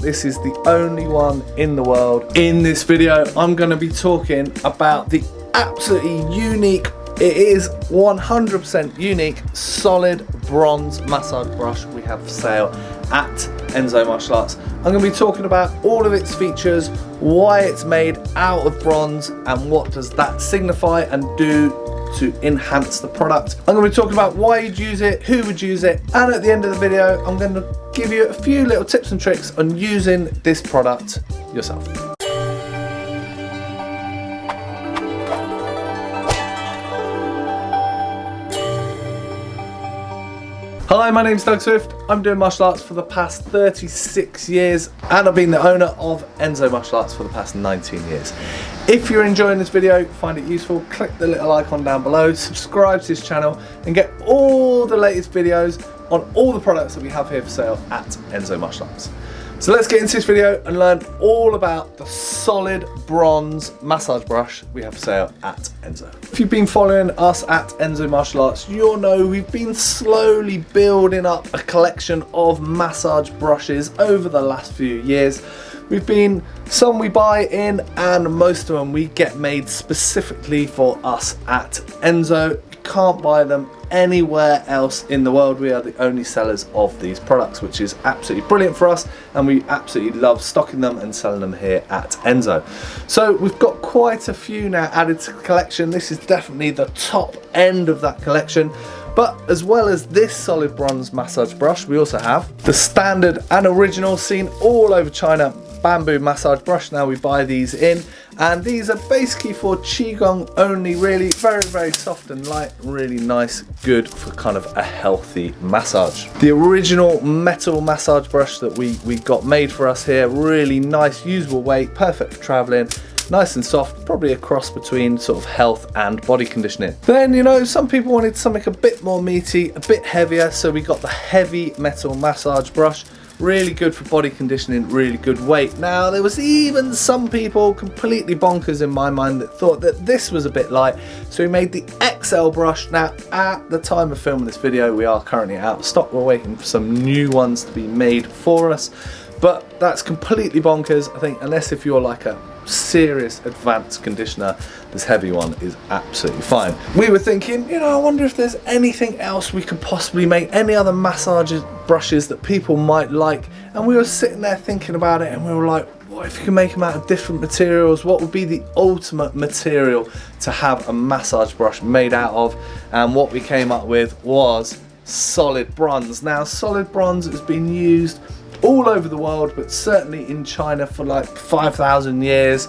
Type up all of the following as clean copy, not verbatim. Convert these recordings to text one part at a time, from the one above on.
This is the only one in the world. In this video, I'm going to be talking about the absolutely unique, it is 100% unique, solid bronze massage brush we have for sale at Enso Martial Arts. I'm going to be talking about all of its features, why it's made out of bronze, and what does that signify and do to enhance the product. I'm going to be talking about why you'd use it, who would use it, and at the end of the video, I'm going to give you a few little tips and tricks on using this product yourself. Hi, my name's Doug Swift. I'm doing martial arts for the past 36 years and I've been the owner of Enso Martial Arts for the past 19 years. If you're enjoying this video, find it useful, click the little icon down below, subscribe to this channel and get all the latest videos on all the products that we have here for sale at Enso Martial Arts. So let's get into this video and learn all about the solid bronze massage brush we have for sale at Enso. If you've been following us at Enso Martial Arts, you'll know we've been slowly building up a collection of massage brushes over the last few years. Some we buy in and most of them we get made specifically for us at Enso. You can't buy them anywhere else in the world. We are the only sellers of these products, which is absolutely brilliant for us, and we absolutely love stocking them and selling them here at Enso. So we've got quite a few now added to the collection. This is definitely the top end of that collection. But as well as this solid bronze massage brush, we also have the standard and original, seen all over China, bamboo massage brush. Now we buy these in, and these are basically for qigong only, really very soft and light, really nice, good for kind of a healthy massage. The original metal massage brush that we got made for us here, really nice, usable weight, perfect for traveling. Nice and soft, probably a cross between sort of health and body conditioning. Then, you know, some people wanted something a bit more meaty, a bit heavier, so we got the heavy metal massage brush. Really good for body conditioning, really good weight. Now, there was even some people, completely bonkers in my mind, that thought that this was a bit light, so we made the XL brush. Now, at the time of filming this video, we are currently out of stock. We're waiting for some new ones to be made for us, but that's completely bonkers. I think unless if you're like a serious advanced conditioner, this heavy one is absolutely fine. We were thinking, you know, I wonder if there's anything else we could possibly make, any other massage brushes that people might like, and we were sitting there thinking about it and we were like, what if you can make them out of different materials? What would be the ultimate material to have a massage brush made out of? And what we came up with was solid bronze. Now, solid bronze has been used all over the world, but certainly in China for like 5,000 years,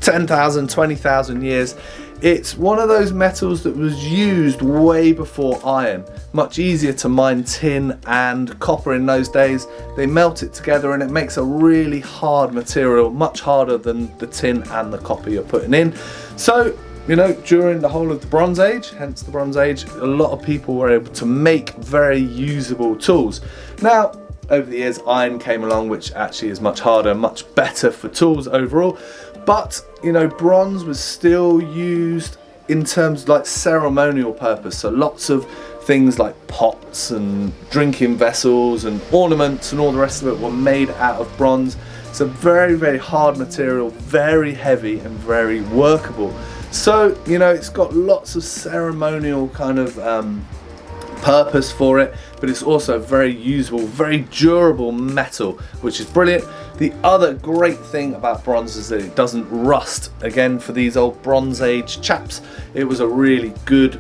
10,000, 20,000 years. It's one of those metals that was used way before iron. Much easier to mine tin and copper in those days. They melt it together and it makes a really hard material, much harder than the tin and the copper you're putting in. So, you know, during the whole of the Bronze Age, hence the Bronze Age, a lot of people were able to make very usable tools. Now, over the years, iron came along, which actually is much harder, much better for tools overall. But, you know, bronze was still used in terms of like ceremonial purpose. So lots of things like pots and drinking vessels and ornaments and all the rest of it were made out of bronze. It's a very hard material, very heavy and very workable. So, you know, it's got lots of ceremonial kind of purpose for it, but it's also a very usable, very durable metal, which is brilliant. The other great thing about bronze is that it doesn't rust. Again, for these old Bronze Age chaps, it was a really good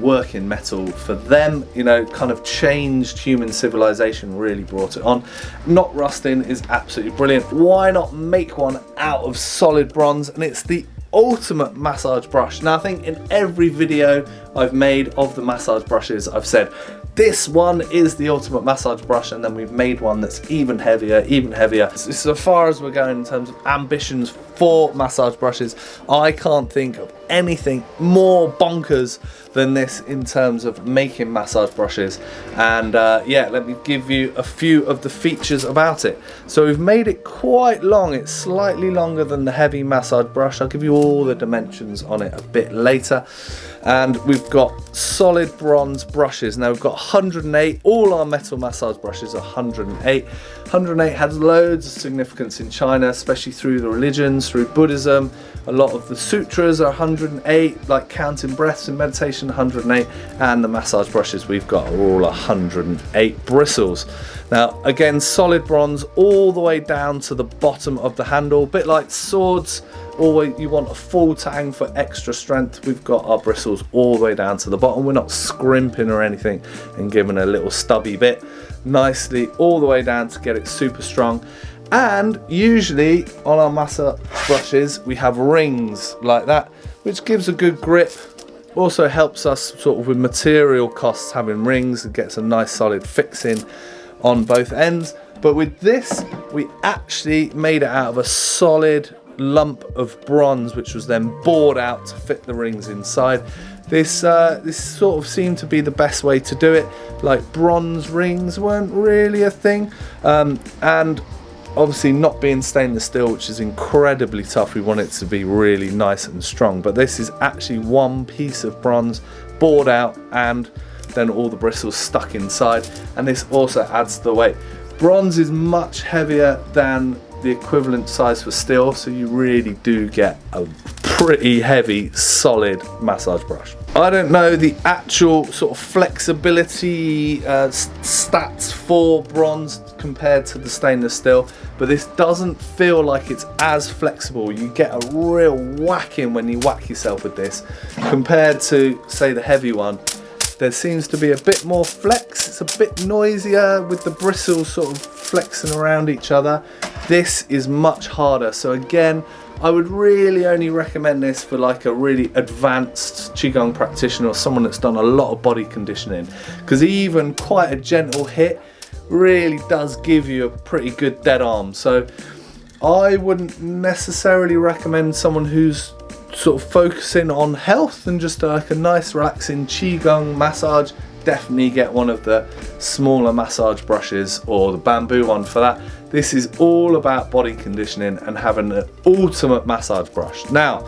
working metal for them. You know, kind of changed human civilization, really brought it on. Not rusting is absolutely brilliant. Why not make one out of solid bronze? And it's the ultimate massage brush. Now, I think in every video I've made of the massage brushes, I've said this one is the ultimate massage brush, and then we've made one that's even heavier. This is as far as we're going in terms of ambitions for massage brushes. I can't think of anything more bonkers than this in terms of making massage brushes. And yeah, let me give you a few of the features about it. So we've made it quite long. It's slightly longer than the heavy massage brush. I'll give you all the dimensions on it a bit later. And we've got solid bronze brushes. Now we've got 108, all our metal massage brushes are 108. 108 has loads of significance in China, especially through the religions, through Buddhism. A lot of the sutras are 108, like counting breaths in meditation, 108, and the massage brushes we've got are all 108 bristles. Now, again, solid bronze all the way down to the bottom of the handle, a bit like swords. Always, you want a full tang for extra strength. We've got our bristles all the way down to the bottom. We're not scrimping or anything and giving a little stubby bit. Nicely all the way down to get it super strong. And usually on our massage brushes we have rings like that, which gives a good grip. Also helps us sort of with material costs, having rings, and gets a nice solid fixing on both ends. But with this, we actually made it out of a solid lump of bronze, which was then bored out to fit the rings inside. This sort of seemed to be the best way to do it. Like, bronze rings weren't really a thing, and obviously not being stainless steel, which is incredibly tough, we want it to be really nice and strong. But this is actually one piece of bronze bored out and then all the bristles stuck inside, and this also adds to the weight. Bronze is much heavier than the equivalent size for steel, so you really do get a pretty heavy solid massage brush. I don't know the actual sort of flexibility stats for bronze compared to the stainless steel, but this doesn't feel like it's as flexible. You get a real whacking when you whack yourself with this compared to, say, the heavy one. There seems to be a bit more flex. It's a bit noisier with the bristles sort of flexing around each other. This is much harder. So again, I would really only recommend this for like a really advanced Qigong practitioner or someone that's done a lot of body conditioning, because even quite a gentle hit really does give you a pretty good dead arm. So I wouldn't necessarily recommend someone who's sort of focusing on health and just like a nice relaxing Qigong massage. Definitely get one of the smaller massage brushes or the bamboo one for that. This is all about body conditioning and having an ultimate massage brush. Now,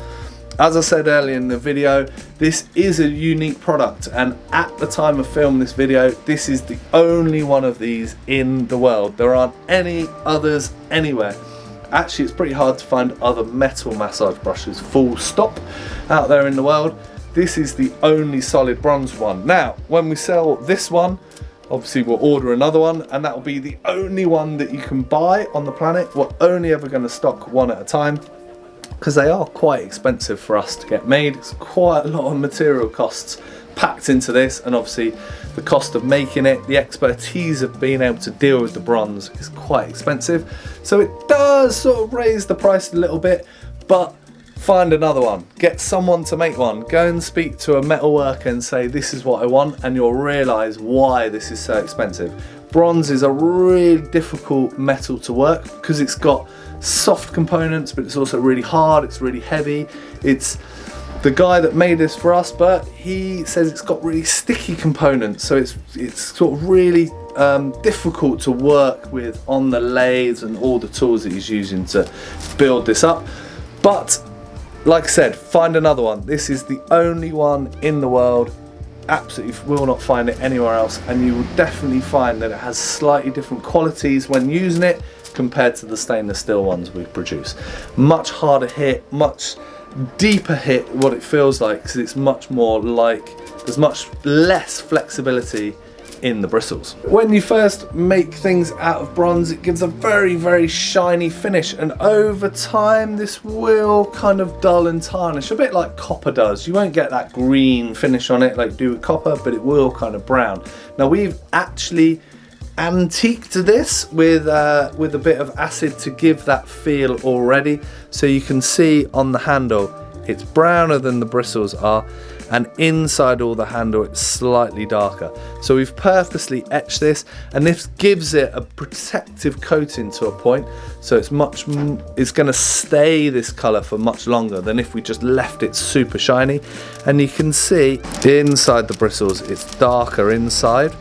as I said earlier in the video, this is a unique product, and at the time of filming this video, this is the only one of these in the world. There aren't any others anywhere. Actually, it's pretty hard to find other metal massage brushes, full stop, out there in the world. This is the only solid bronze one. Now, when we sell this one, obviously we'll order another one, and that will be the only one that you can buy on the planet. We're only ever going to stock one at a time, because they are quite expensive for us to get made. It's quite a lot of material costs packed into this, and obviously the cost of making it, the expertise of being able to deal with the bronze is quite expensive. So it does sort of raise the price a little bit, but find another one. Get someone to make one. Go and speak to a metal worker and say, this is what I want, and you'll realise why this is so expensive. Bronze is a really difficult metal to work because it's got soft components, but it's also really hard, it's really heavy. It's the guy that made this for us, but he says it's got really sticky components, so it's sort of really difficult to work with on the lathes and all the tools that he's using to build this up. But like I said, find another one. This is the only one in the world. Absolutely will not find it anywhere else, and you will definitely find that it has slightly different qualities when using it compared to the stainless steel ones we produce. Much harder hit, much deeper hit, what it feels like, because it's much more like, there's much less flexibility in the bristles. When you first make things out of bronze, it gives a very, very shiny finish, and over time this will kind of dull and tarnish, a bit like copper does. You won't get that green finish on it like you do with copper, but it will kind of brown. Now, we've actually antiqued this with a bit of acid to give that feel already. So you can see on the handle it's browner than the bristles are, and inside all the handle it's slightly darker. So we've purposely etched this, and this gives it a protective coating to a point, so it's going to stay this colour for much longer than if we just left it super shiny. And you can see inside the bristles it's darker inside,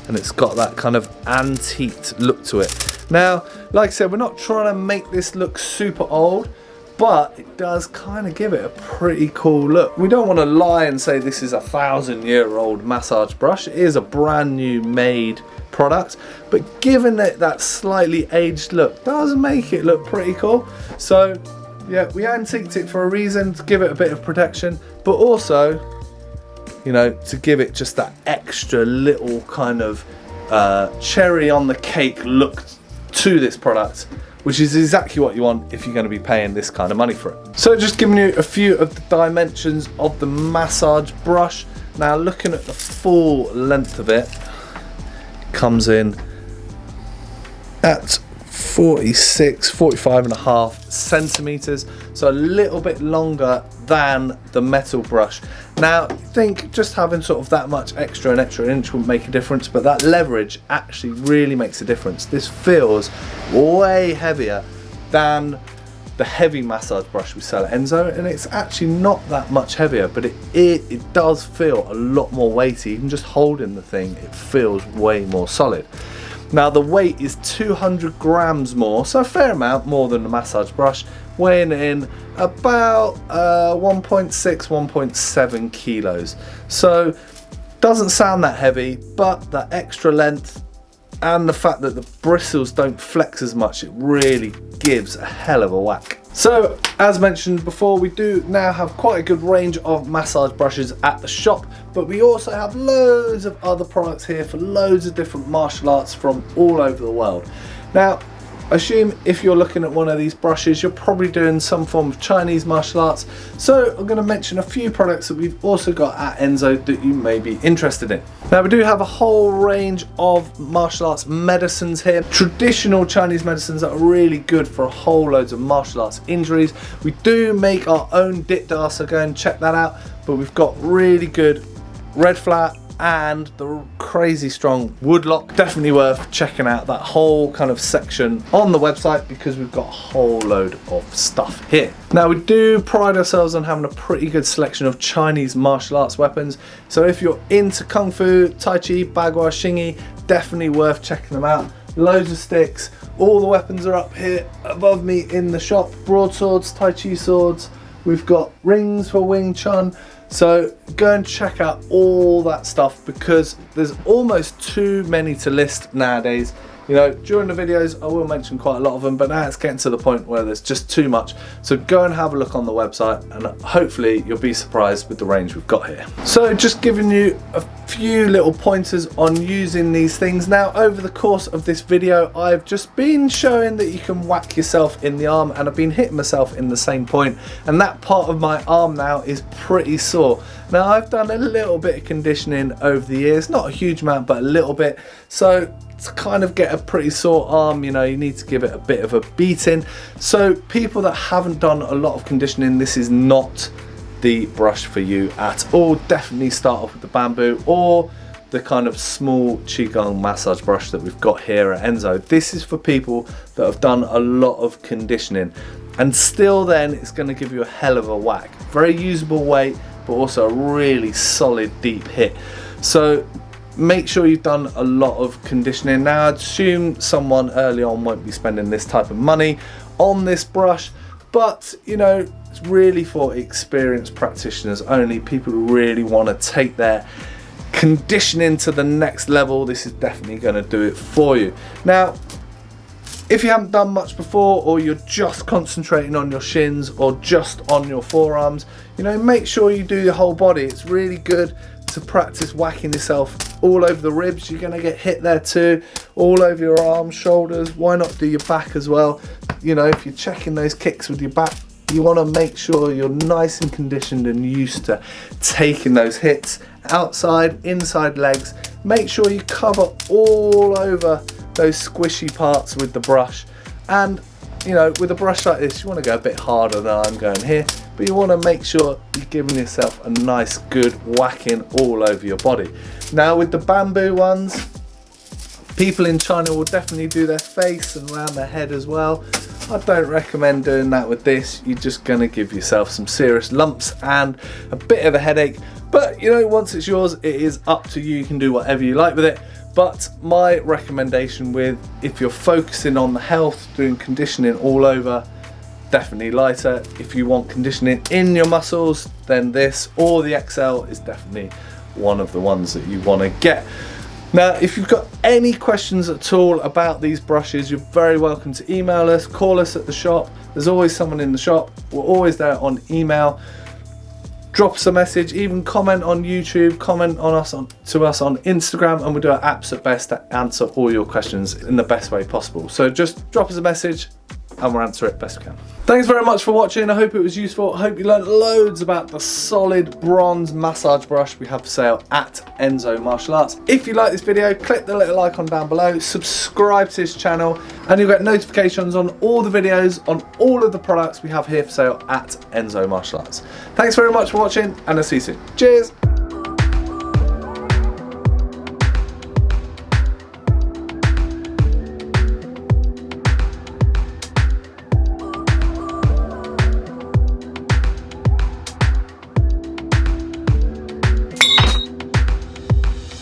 and it's got that kind of antiqued look to it. Now, like I said, we're not trying to make this look super old, but it does kind of give it a pretty cool look. We don't want to lie and say this is a 1,000-year-old massage brush. It is a brand new made product, but given it that slightly aged look does make it look pretty cool. So yeah, we antiqued it for a reason, to give it a bit of protection, but also, you know, to give it just that extra little kind of cherry on the cake look to this product, which is exactly what you want if you're going to be paying this kind of money for it. So just giving you a few of the dimensions of the massage brush. Now looking at the full length of it, comes in at 45 centimeters, so a little bit longer than the metal brush. Now I think just having sort of that much extra, an extra inch wouldn't make a difference, but that leverage actually really makes a difference. This feels way heavier than the heavy massage brush we sell at Enzo, and it's actually not that much heavier, but it does feel a lot more weighty. Even just holding the thing, it feels way more solid. Now the weight is 200 grams more, so a fair amount more than the massage brush, weighing in about 1.6, 1.7 kilos. So doesn't sound that heavy, but that extra length and the fact that the bristles don't flex as much, it really gives a hell of a whack. So as mentioned before, we do now have quite a good range of massage brushes at the shop, but we also have loads of other products here for loads of different martial arts from all over the world. Now assume if you're looking at one of these brushes, you're probably doing some form of Chinese martial arts. So I'm going to mention a few products that we've also got at Enzo that you may be interested in. Now we do have a whole range of martial arts medicines here. Traditional Chinese medicines that are really good for a whole loads of martial arts injuries. We do make our own dit da, so go and check that out. But we've got really good red flat and the crazy strong woodlock. Definitely worth checking out that whole kind of section on the website, because we've got a whole load of stuff here. Now we do pride ourselves on having a pretty good selection of Chinese martial arts weapons, so if you're into Kung Fu, Tai Chi, Bagua, Xingyi, definitely worth checking them out. Loads of sticks, all the weapons are up here above me in the shop. Broadswords, Tai Chi swords, we've got rings for Wing Chun. So go and check out all that stuff, because there's almost too many to list nowadays. You know, during the videos I will mention quite a lot of them, but now it's getting to the point where there's just too much. So go and have a look on the website, and hopefully you'll be surprised with the range we've got here. So just giving you a few little pointers on using these things. Now over the course of this video I've just been showing that you can whack yourself in the arm, and I've been hitting myself in the same point, and that part of my arm now is pretty sore. Now I've done a little bit of conditioning over the years, not a huge amount but a little bit, so to kind of get a pretty sore arm, you know, you need to give it a bit of a beating. So people that haven't done a lot of conditioning, this is not the brush for you at all. Definitely start off with the bamboo or the kind of small qigong massage brush that we've got here at Enzo. This is for people that have done a lot of conditioning, and still then it's going to give you a hell of a whack. Very usable weight, but also a really solid deep hit. So make sure you've done a lot of conditioning. Now I'd assume someone early on won't be spending this type of money on this brush, but you know, it's really for experienced practitioners only, people who really want to take their conditioning to the next level. This is definitely going to do it for you. Now if you haven't done much before, or you're just concentrating on your shins or just on your forearms, you know, make sure you do your whole body. It's really good to practice whacking yourself all over the ribs. You're going to get hit there too, all over your arms, shoulders. Why not do your back as well? You know, if you're checking those kicks with your back, you want to make sure you're nice and conditioned and used to taking those hits outside, inside legs. Make sure you cover all over those squishy parts with the brush. And you know, with a brush like this, you want to go a bit harder than I'm going here, but you want to make sure you're giving yourself a nice good whacking all over your body. Now with the bamboo ones, people in China will definitely do their face and around their head as well. I don't recommend doing that with this. You're just going to give yourself some serious lumps and a bit of a headache. But you know, once it's yours, it is up to you. You can do whatever you like with it. But my recommendation with, if you're focusing on the health, doing conditioning all over, definitely lighter. If you want conditioning in your muscles, then this or the XL is definitely one of the ones that you want to get. Now, if you've got any questions at all about these brushes, you're very welcome to email us, call us at the shop. There's always someone in the shop. We're always there on email. Drop us a message, even comment on YouTube, comment on us to us on Instagram, and we'll do our absolute best to answer all your questions in the best way possible. So just drop us a message and we'll answer it best we can. Thanks very much for watching. I hope it was useful. I hope you learned loads about the solid bronze massage brush we have for sale at Enso Martial Arts. If you like this video, click the little icon down below, subscribe to this channel, and you'll get notifications on all the videos on all of the products we have here for sale at Enso Martial Arts. Thanks very much for watching, and I'll see you soon. Cheers.